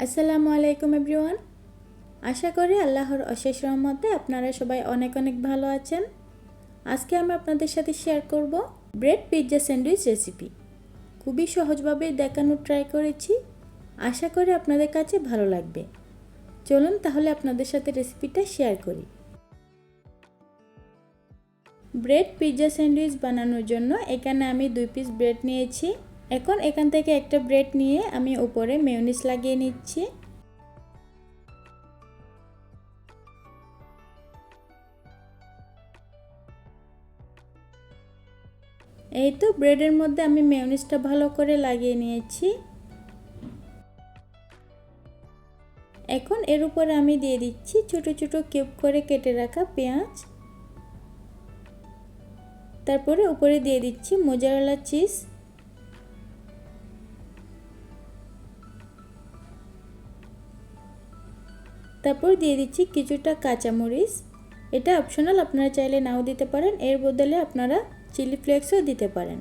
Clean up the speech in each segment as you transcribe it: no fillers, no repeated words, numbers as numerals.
আসসালামু আলাইকুম এভরিওয়ান। আশা করি আল্লাহর অশেষ রহমতে আপনারা সবাই অনেক অনেক ভালো আছেন। আজকে আমি আপনাদের সাথে শেয়ার করব ব্রেড পিৎজা স্যান্ডউইচ রেসিপি। খুবই সহজভাবে দেখানোর ট্রাই করেছি, আশা করি আপনাদের কাছে ভালো লাগবে। চলুন তাহলে আপনাদের সাথে রেসিপিটা শেয়ার করি। ব্রেড পিৎজা স্যান্ডউইচ বানানোর জন্য এখানে আমি 2 পিস ব্রেড নিয়েছি। এখন এখান থেকে একটা ব্রেড নিয়ে আমি উপরে মেয়োনিজ লাগিয়ে নিচ্ছি। এই তো ব্রেডের মধ্যে আমি মেয়োনিজটা ভালো করে লাগিয়ে নিয়েছি। এখন এর উপরে আমি দিয়ে দিচ্ছি ছোট ছোট কিউব করে কেটে রাখা পেঁয়াজ। তারপরে উপরে দিয়ে দিচ্ছি মোজারেলা চিজ। তারপর দিয়ে দিচ্ছি কিছুটা কাঁচামরিচ। এটা অপশনাল, আপনারা চাইলে নাও দিতে পারেন, এর বদলে আপনারা চিলি ফ্লেক্সও দিতে পারেন।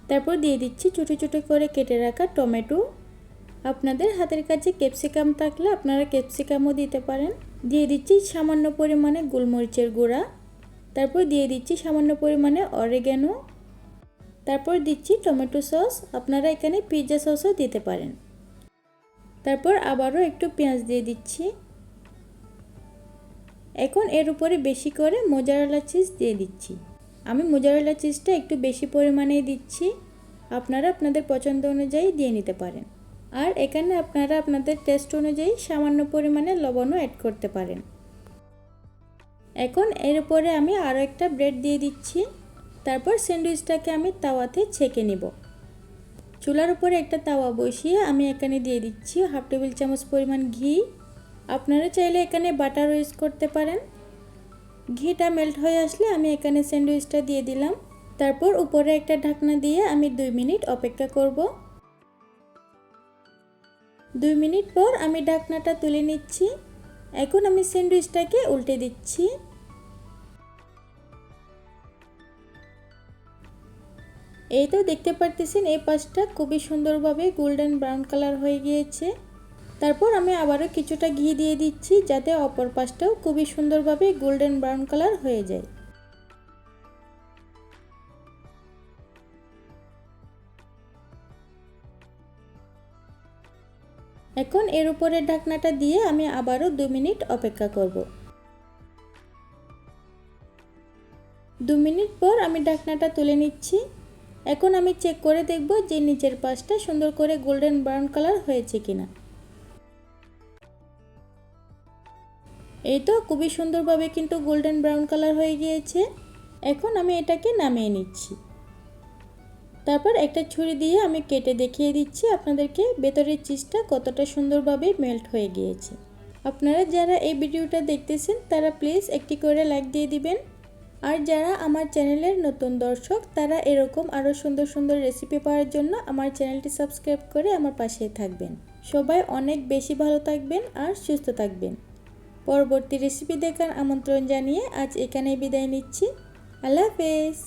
তারপর দিয়ে দিচ্ছি ছোটো ছোটো করে কেটে রাখা টমেটো। আপনাদের হাতের কাছে ক্যাপসিকাম থাকলে আপনারা ক্যাপসিকামও দিতে পারেন। দিয়ে দিচ্ছি সামান্য পরিমাণে গোলমরিচের গুঁড়া। তারপর দিয়ে দিচ্ছি সামান্য পরিমাণে অরিগ্যানো। তারপর দিচ্ছি টমেটো সস, আপনারা এখানে পিৎজা সসও দিতে পারেন। তারপর আবারও একটু পেঁয়াজ দিয়ে দিচ্ছি। এখন এর উপরে বেশি করে মোজারেলা চিজ দিয়ে দিচ্ছি। আমি মোজারেলা চিজটা একটু বেশি পরিমাণেই দিচ্ছি, আপনারা আপনাদের পছন্দ অনুযায়ী দিয়ে নিতে পারেন। আর এখানে আপনারা আপনাদের টেস্ট অনুযায়ী সামান্য পরিমাণে লবণও অ্যাড করতে পারেন। এখন এর উপরে আমি আরও একটা ব্রেড দিয়ে দিচ্ছি। তারপর স্যান্ডউইচটাকে আমি তাওয়াতে ছেঁকে নিব। চুলার উপরে একটা তাওয়া বসিয়ে আমি এখানে দিয়ে দিচ্ছি 1/2 টেবিল চামচ পরিমাণ ঘি। আপনারা চাইলে এখানে বাটার ইউজ করতে পারেন। ঘিটা মেল্ট হয়ে আসলে আমি এখানে স্যান্ডউইচটা দিয়ে দিলাম। তারপর উপরে একটা ঢাকনা দিয়ে আমি 2 মিনিট অপেক্ষা করব। 2 মিনিট পর আমি ঢাকনাটা তুলে নিচ্ছি। এখন আমি স্যান্ডউইচটাকে উল্টে দিচ্ছি। এই তো দেখতে পারতেছেন এই পাশটা খুবই সুন্দরভাবে গোল্ডেন ব্রাউন কালার হয়ে গিয়েছে। তারপর আমি আবারও কিছুটা ঘি দিয়ে দিচ্ছি যাতে অপর পাশটাও খুবই সুন্দরভাবে গোল্ডেন ব্রাউন কালার হয়ে যায়। এখন এর উপরে ঢাকনাটা দিয়ে আমি আবারও 2 মিনিট অপেক্ষা করব। 2 মিনিট পর আমি ঢাকনাটা তুলে নিচ্ছি। এখন আমি চেক করে দেখব যে নিচের পাশটা সুন্দর করে গোল্ডেন ব্রাউন কালার হয়েছে কিনা। এই তো খুবই সুন্দরভাবে কিন্তু গোল্ডেন ব্রাউন কালার হয়ে গিয়েছে। এখন আমি এটাকে নামিয়ে নিচ্ছি। তারপর একটা ছুরি দিয়ে আমি কেটে দেখিয়ে দিচ্ছি আপনাদেরকে ভেতরের চিজটা কতটা সুন্দরভাবে মেল্ট হয়ে গিয়েছে। আপনারা যারা এই ভিডিওটা দেখতেছেন তারা প্লিজ একটি করে লাইক দিয়ে দিবেন। আর যারা আমার চ্যানেলের নতুন দর্শক তারা এরকম আরও সুন্দর সুন্দর রেসিপি পাওয়ার জন্য আমার চ্যানেলটি সাবস্ক্রাইব করে আমার পাশেই থাকবেন। সবাই অনেক বেশি ভালো থাকবেন আর সুস্থ থাকবেন। পরবর্তী রেসিপি দেখার আমন্ত্রণ জানিয়ে আজ এখানেই বিদায় নিচ্ছি। আল্লাহ হাফেজ।